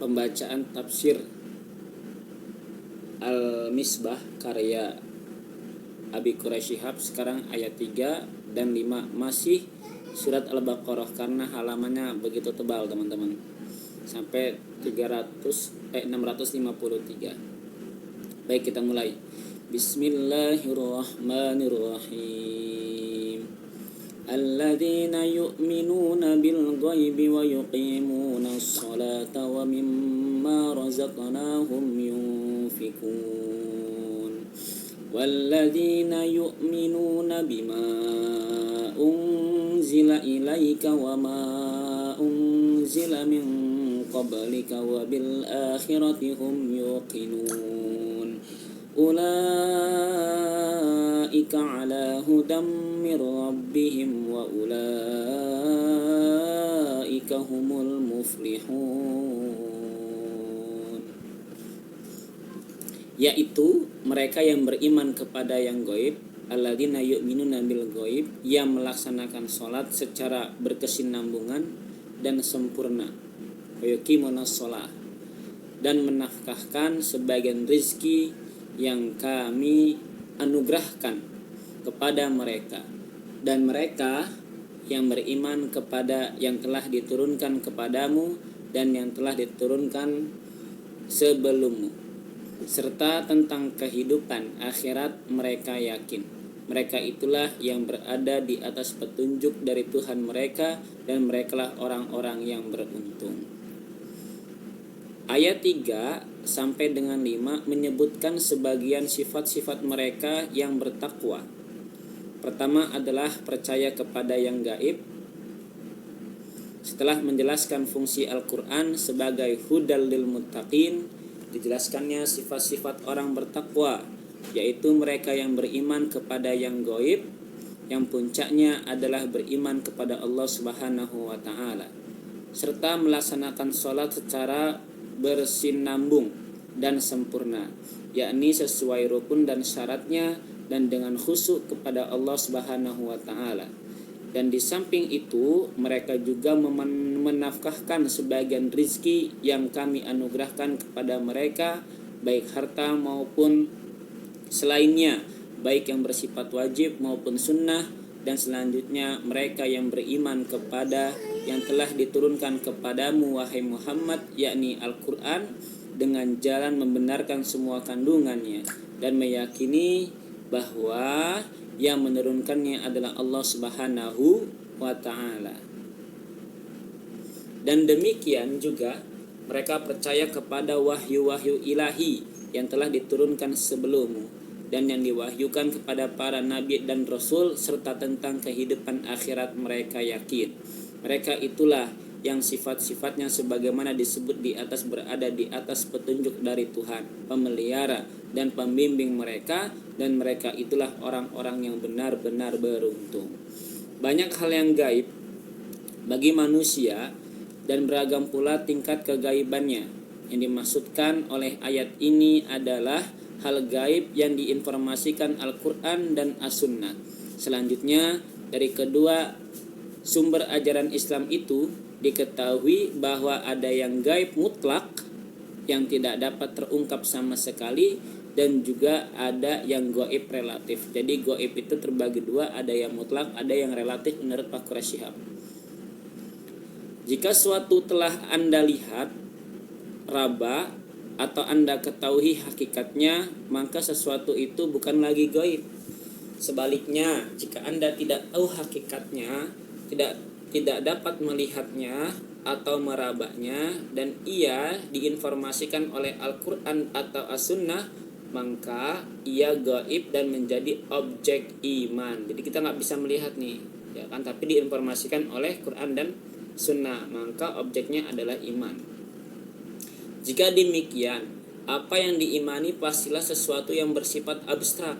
pembacaan tafsir Al-Misbah karya Abi Quraish Shihab. Sekarang ayat 3 dan 5 masih surat Al-Baqarah karena halamannya begitu tebal teman-teman, sampai 653. Baik, kita mulai. Bismillahirrahmanirrahim. Alladzina yu'minuna bil ghaibi wa yuqimuna as-salata wa mimma razaqnahum yunfikun. Walladzina yu'minuna bima unzila ilaika wa ma unzila min qablika wa bil akhirati hum yuqinun. Ulaika ala hudam mir rabbihim wa ulaika humul muflihun. Yaitu mereka yang beriman kepada yang gaib, alladzina yu'minuna bil gaib, yang melaksanakan sholat secara berkesinambungan dan sempurna, wa yuqimunas shalah, dan menafkahkan sebagian rizki yang kami anugerahkan kepada mereka, dan mereka yang beriman kepada yang telah diturunkan kepadamu dan yang telah diturunkan sebelummu, serta tentang kehidupan akhirat mereka yakin. Mereka itulah yang berada di atas petunjuk dari Tuhan mereka, dan merekalah orang-orang yang beruntung. Ayat 3 sampai dengan 5 menyebutkan sebagian sifat-sifat mereka yang bertakwa. Pertama adalah percaya kepada yang gaib. Setelah menjelaskan fungsi Al-Quran sebagai hudal lil muttaqin, dijelaskannya sifat-sifat orang bertakwa, yaitu mereka yang beriman kepada yang gaib, yang puncaknya adalah beriman kepada Allah Subhanahu wa Ta'ala, serta melaksanakan sholat secara bersinambung dan sempurna, yakni sesuai rukun dan syaratnya dan dengan khusyuk kepada Allah Subhanahu wa Ta'ala. Dan di samping itu mereka juga menafkahkan sebagian rizki yang kami anugerahkan kepada mereka, baik harta maupun selainnya, baik yang bersifat wajib maupun sunnah. Dan selanjutnya mereka yang beriman kepada yang telah diturunkan kepadamu wahai Muhammad, yakni Al-Quran, dengan jalan membenarkan semua kandungannya dan meyakini bahwa yang menurunkannya adalah Allah Subhanahu wa Ta'ala. Dan demikian juga mereka percaya kepada wahyu-wahyu ilahi yang telah diturunkan sebelummu dan yang diwahyukan kepada para nabi dan rasul, serta tentang kehidupan akhirat mereka yakin. Mereka itulah yang sifat-sifatnya sebagaimana disebut di atas berada di atas petunjuk dari Tuhan, pemelihara dan pembimbing mereka, dan mereka itulah orang-orang yang benar-benar beruntung. Banyak hal yang gaib bagi manusia dan beragam pula tingkat kegaibannya. Yang dimaksudkan oleh ayat ini adalah hal gaib yang diinformasikan Al-Quran dan As-Sunnah. Selanjutnya, dari kedua sumber ajaran Islam itu diketahui bahwa ada yang gaib mutlak yang tidak dapat terungkap sama sekali, dan juga ada yang gaib relatif. Jadi gaib itu terbagi dua, ada yang mutlak, ada yang relatif menurut Pak Quraish Shihab. Jika suatu telah Anda lihat, raba, atau Anda ketahui hakikatnya, maka sesuatu itu bukan lagi gaib. Sebaliknya, jika Anda tidak tahu hakikatnya, tidak dapat melihatnya atau merabanya, dan ia diinformasikan oleh Al-Quran atau As-Sunnah, maka ia gaib dan menjadi objek iman. Jadi kita nggak bisa melihat nih, ya kan? Tapi diinformasikan oleh Quran dan Sunnah, maka objeknya adalah iman. Jika demikian, apa yang diimani pastilah sesuatu yang bersifat abstrak,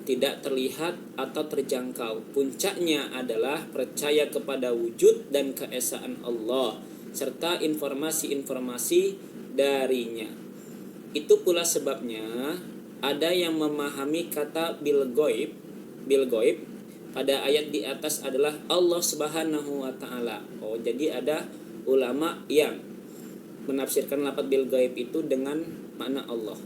tidak terlihat atau terjangkau. Puncaknya adalah percaya kepada wujud dan keesaan Allah, serta informasi-informasi darinya. Itu pula sebabnya ada yang memahami kata bil ghaib pada ayat di atas adalah Allah Subhanahu wa Ta'ala. Jadi ada ulama yang menafsirkan lafaz bil gaib itu dengan makna Allah.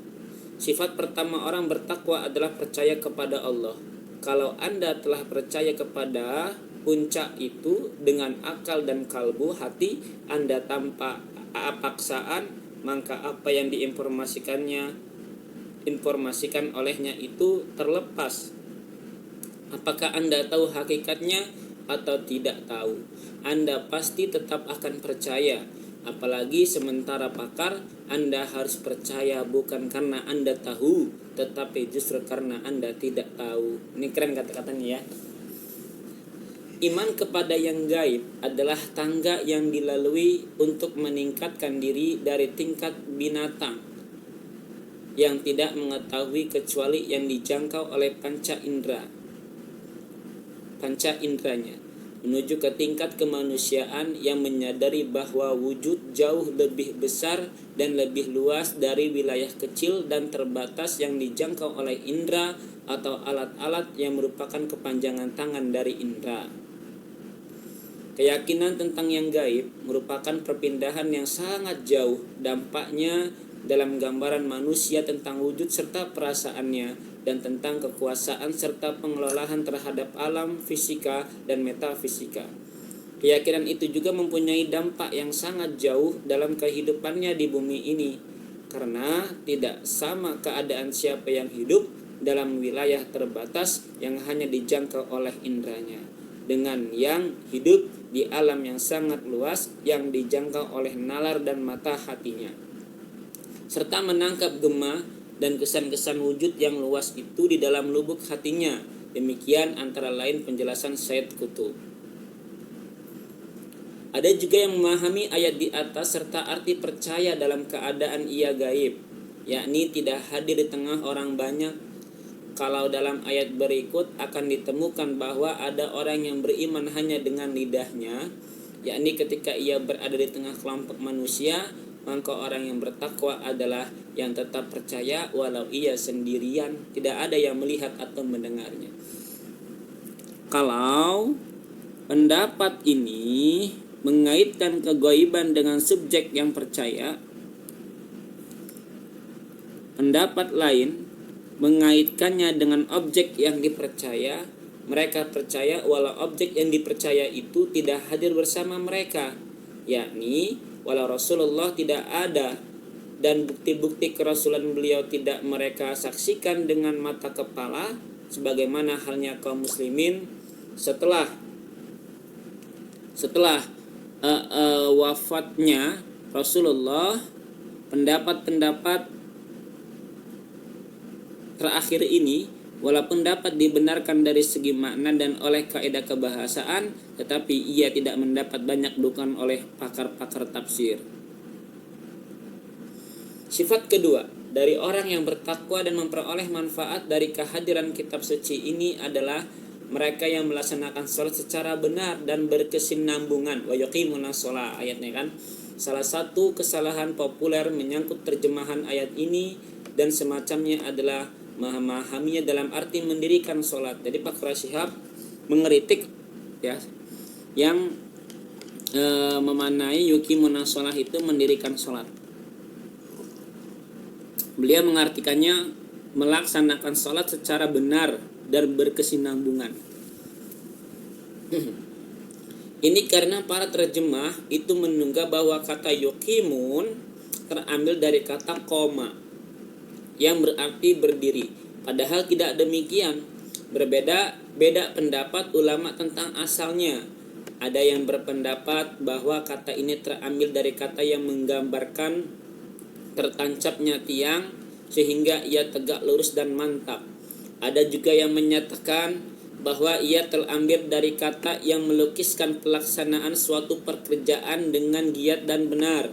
Sifat pertama orang bertakwa adalah percaya kepada Allah. Kalau Anda telah percaya kepada puncak itu dengan akal dan kalbu, hati Anda tanpa paksaan, maka apa yang informasikan olehnya itu terlepas. Apakah Anda tahu hakikatnya atau tidak tahu, Anda pasti tetap akan percaya. Apalagi sementara pakar, Anda harus percaya bukan karena Anda tahu, tetapi justru karena Anda tidak tahu. Ini keren kata-katanya ya. Iman kepada yang gaib adalah tangga yang dilalui untuk meningkatkan diri dari tingkat binatang yang tidak mengetahui kecuali yang dijangkau oleh panca inderanya, menuju ke tingkat kemanusiaan yang menyadari bahwa wujud jauh lebih besar dan lebih luas dari wilayah kecil dan terbatas yang dijangkau oleh indera atau alat-alat yang merupakan kepanjangan tangan dari indera. Keyakinan tentang yang gaib merupakan perpindahan yang sangat jauh dampaknya dalam gambaran manusia tentang wujud serta perasaannya dan tentang kekuasaan serta pengelolaan terhadap alam fisika dan metafisika. Keyakinan itu juga mempunyai dampak yang sangat jauh dalam kehidupannya di bumi ini, karena tidak sama keadaan siapa yang hidup dalam wilayah terbatas yang hanya dijangkau oleh inderanya dengan yang hidup di alam yang sangat luas yang dijangkau oleh nalar dan mata hatinya, serta menangkap gema dan kesan-kesan wujud yang luas itu di dalam lubuk hatinya. Demikian antara lain penjelasan Said Qutb. Ada juga yang memahami ayat di atas serta arti percaya dalam keadaan ia gaib, yakni tidak hadir di tengah orang banyak. Kalau dalam ayat berikut akan ditemukan bahwa ada orang yang beriman hanya dengan lidahnya, yakni ketika ia berada di tengah kelompok manusia, maka orang yang bertakwa adalah yang tetap percaya walau ia sendirian, tidak ada yang melihat atau mendengarnya. Kalau pendapat ini mengaitkan kegaiban dengan subjek yang percaya, pendapat lain mengaitkannya dengan objek yang dipercaya. Mereka percaya walau objek yang dipercaya itu tidak hadir bersama mereka, yakni walau Rasulullah tidak ada dan bukti-bukti kerasulan beliau tidak mereka saksikan dengan mata kepala, sebagaimana halnya kaum muslimin setelah wafatnya Rasulullah. Pendapat-pendapat terakhir ini walaupun dapat dibenarkan dari segi makna dan oleh kaidah kebahasaan, tetapi ia tidak mendapat banyak dukungan oleh pakar-pakar tafsir. Sifat kedua dari orang yang bertakwa dan memperoleh manfaat dari kehadiran kitab suci ini adalah mereka yang melaksanakan sholat secara benar dan berkesinambungan. Wa yuqimunas sholat, ayatnya kan. Salah satu kesalahan populer menyangkut terjemahan ayat ini dan semacamnya adalah memahaminya dalam arti mendirikan sholat. Jadi Pak Syihab mengeritik ya yang memanai yuqimunas sholat itu mendirikan sholat. Beliau mengartikannya melaksanakan sholat secara benar dan berkesinambungan. Ini karena para terjemah itu menunggah bahwa kata yuqimun terambil dari kata qoma yang berarti berdiri. Padahal tidak demikian. Beda pendapat ulama tentang asalnya. Ada yang berpendapat bahwa kata ini terambil dari kata yang menggambarkan tertancapnya tiang sehingga ia tegak lurus dan mantap. Ada juga yang menyatakan bahwa ia terambil dari kata yang melukiskan pelaksanaan suatu pekerjaan dengan giat dan benar.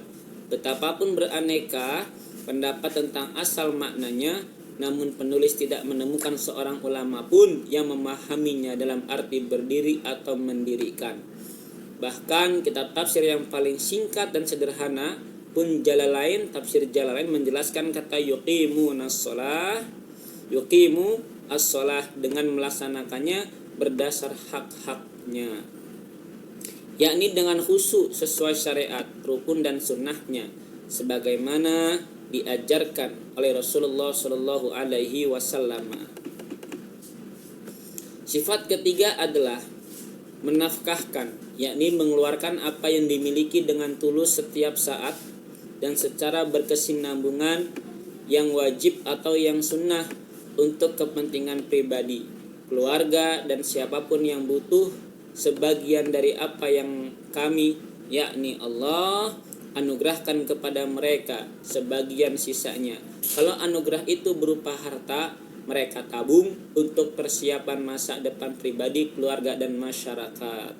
Betapapun beraneka pendapat tentang asal maknanya, namun penulis tidak menemukan seorang ulama pun yang memahaminya dalam arti berdiri atau mendirikan. Bahkan kitab tafsir yang paling singkat dan sederhana pun tafsir Jalalain menjelaskan kata yuqimu as-sholah dengan melaksanakannya berdasar hak-haknya, yakni dengan khusyuk sesuai syariat, rukun dan sunnahnya. sebagaimana diajarkan oleh Rasulullah Shallallahu Alaihi Wasallam. Sifat ketiga adalah menafkahkan, yakni mengeluarkan apa yang dimiliki dengan tulus setiap saat dan secara berkesinambungan, yang wajib atau yang sunnah untuk kepentingan pribadi, keluarga, dan siapapun yang butuh sebagian dari apa yang kami, yakni Allah, anugerahkan kepada mereka sebagian sisanya. Kalau anugerah itu berupa harta, mereka tabung untuk persiapan masa depan pribadi, keluarga, dan masyarakat.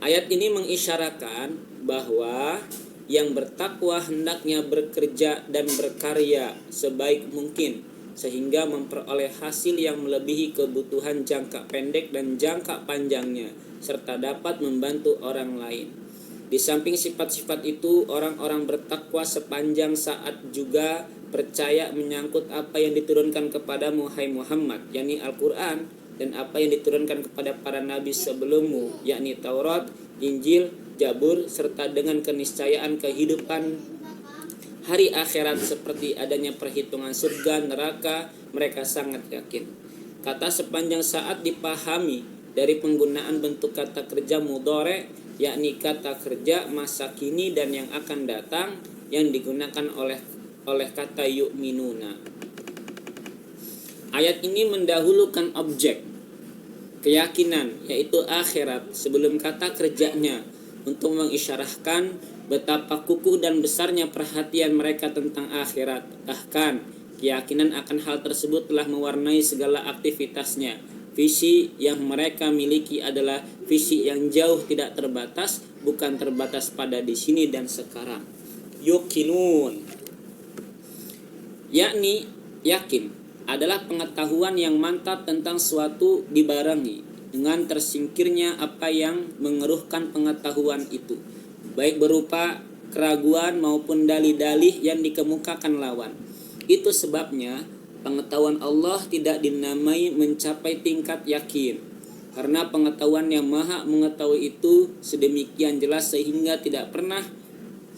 Ayat ini mengisyaratkan bahwa yang bertakwa hendaknya bekerja dan berkarya sebaik mungkin sehingga memperoleh hasil yang melebihi kebutuhan jangka pendek dan jangka panjangnya, serta dapat membantu orang lain. Di samping sifat-sifat itu, orang-orang bertakwa sepanjang saat juga percaya menyangkut apa yang diturunkan kepada Muhammad, yakni Al-Quran, dan apa yang diturunkan kepada para nabi sebelummu, yakni Taurat, Injil, Zabur, serta dengan keniscayaan kehidupan hari akhirat seperti adanya perhitungan surga, neraka, mereka sangat yakin. Kata sepanjang saat dipahami dari penggunaan bentuk kata kerja mudhari, yakni kata kerja masa kini dan yang akan datang, yang digunakan oleh kata yu'minuna. Ayat ini mendahulukan objek keyakinan, yaitu akhirat, sebelum kata kerjanya, untuk mengisyarahkan betapa kukuh dan besarnya perhatian mereka tentang akhirat. Bahkan keyakinan akan hal tersebut telah mewarnai segala aktivitasnya. Visi yang mereka miliki adalah visi yang jauh tidak terbatas, bukan terbatas pada di sini dan sekarang. Yuqinun, yakni yakin, adalah pengetahuan yang mantap tentang suatu dibarengi dengan tersingkirnya apa yang mengeruhkan pengetahuan itu, baik berupa keraguan maupun dalih-dalih yang dikemukakan lawan. Itu sebabnya pengetahuan Allah tidak dinamai mencapai tingkat yakin, karena pengetahuan yang maha mengetahui itu sedemikian jelas sehingga tidak pernah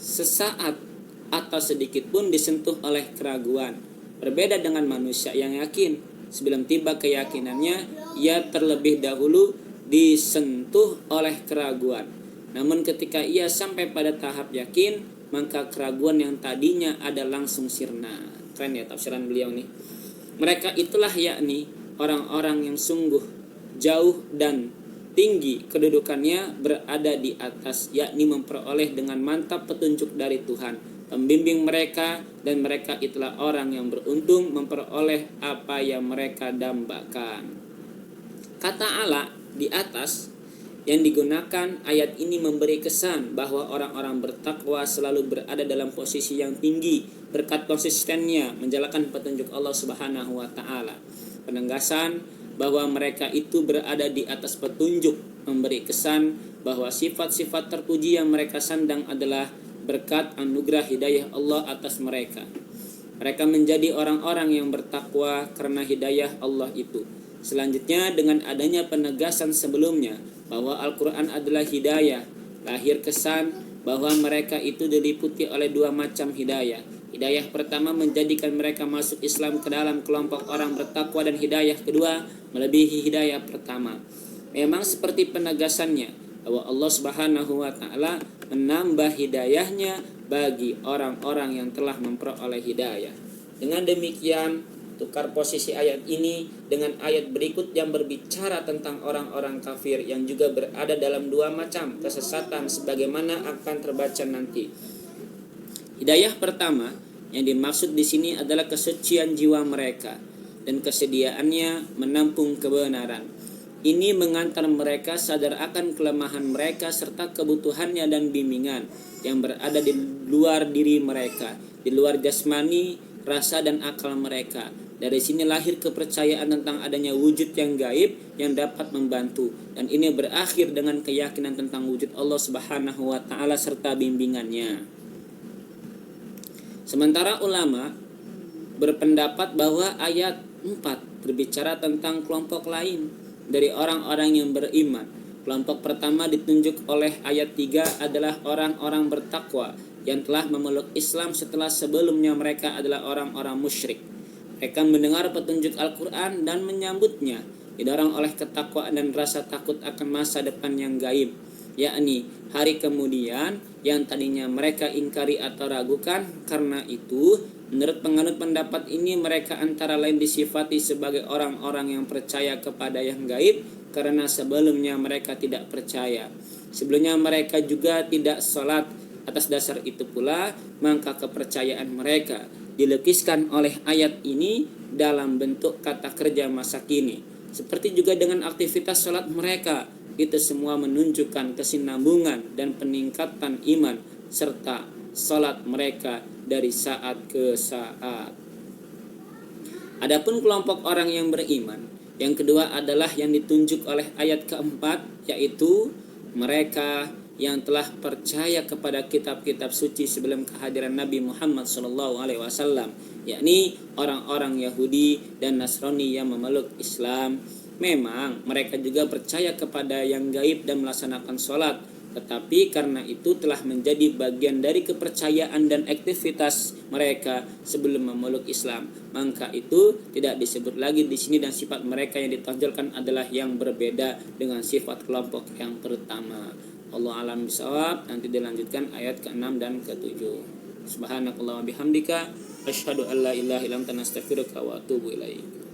sesaat atau sedikit pun disentuh oleh keraguan. Berbeda dengan manusia yang yakin, sebelum tiba keyakinannya, ia terlebih dahulu disentuh oleh keraguan. Namun ketika ia sampai pada tahap yakin, maka keraguan yang tadinya ada langsung sirna. Keren ya tafsiran beliau nih. Mereka itulah yakni orang-orang yang sungguh jauh dan tinggi kedudukannya berada di atas, yakni memperoleh dengan mantap petunjuk dari Tuhan, pembimbing mereka, dan mereka itulah orang yang beruntung memperoleh apa yang mereka dambakan. Kata Allah di atas yang digunakan ayat ini memberi kesan bahwa orang-orang bertakwa selalu berada dalam posisi yang tinggi berkat konsistennya menjalankan petunjuk Allah Subhanahu wa taala. Penegasan bahwa mereka itu berada di atas petunjuk memberi kesan bahwa sifat-sifat terpuji yang mereka sandang adalah berkat anugerah hidayah Allah atas mereka. Mereka menjadi orang-orang yang bertakwa karena hidayah Allah itu. Selanjutnya, dengan adanya penegasan sebelumnya bahwa Al-Quran adalah hidayah, lahir kesan bahwa mereka itu diliputi oleh dua macam hidayah. Hidayah pertama menjadikan mereka masuk Islam ke dalam kelompok orang bertakwa, dan hidayah kedua melebihi hidayah pertama. Memang seperti penegasannya bahwa Allah Subhanahu wa taala menambah hidayahnya bagi orang-orang yang telah memperoleh hidayah. Dengan demikian, tukar posisi ayat ini dengan ayat berikut yang berbicara tentang orang-orang kafir yang juga berada dalam dua macam kesesatan sebagaimana akan terbaca nanti. Hidayah pertama yang dimaksud di sini adalah kesucian jiwa mereka dan kesediaannya menampung kebenaran. Ini mengantar mereka sadar akan kelemahan mereka serta kebutuhannya dan bimbingan yang berada di luar diri mereka, di luar jasmani, rasa dan akal mereka. Dari sini lahir kepercayaan tentang adanya wujud yang gaib yang dapat membantu, dan ini berakhir dengan keyakinan tentang wujud Allah Subhanahu wa taala serta bimbingannya. Sementara ulama berpendapat bahwa ayat 4 berbicara tentang kelompok lain dari orang-orang yang beriman. Kelompok pertama ditunjuk oleh ayat 3 adalah orang-orang bertakwa yang telah memeluk Islam setelah sebelumnya mereka adalah orang-orang musyrik. Mereka mendengar petunjuk Al-Quran dan menyambutnya, didorong oleh ketakwaan dan rasa takut akan masa depan yang gaib, yakni hari kemudian yang tadinya mereka ingkari atau ragukan. Karena itu, menurut penganut pendapat ini, mereka antara lain disifati sebagai orang-orang yang percaya kepada yang gaib karena sebelumnya mereka tidak percaya. Sebelumnya mereka juga tidak sholat. Atas dasar itu pula, maka kepercayaan mereka dilukiskan oleh ayat ini dalam bentuk kata kerja masa kini. Seperti juga dengan aktivitas sholat mereka, itu semua menunjukkan kesinambungan dan peningkatan iman serta sholat mereka dari saat ke saat. Adapun kelompok orang yang beriman yang kedua adalah yang ditunjuk oleh ayat keempat, yaitu mereka yang telah percaya kepada kitab-kitab suci sebelum kehadiran Nabi Muhammad SAW, yakni orang-orang Yahudi dan Nasrani yang memeluk Islam. Memang mereka juga percaya kepada yang gaib dan melaksanakan sholat, tetapi karena itu telah menjadi bagian dari kepercayaan dan aktivitas mereka sebelum memeluk Islam, maka itu tidak disebut lagi di sini, dan sifat mereka yang ditonjolkan adalah yang berbeda dengan sifat kelompok yang pertama. Allah alam bisawab. Nanti dilanjutkan ayat ke-6 dan ke-7. Subhanakallahumma bihamdika asyhadu an la ilaha illa anta astaghfiruka wa atubu ilaik.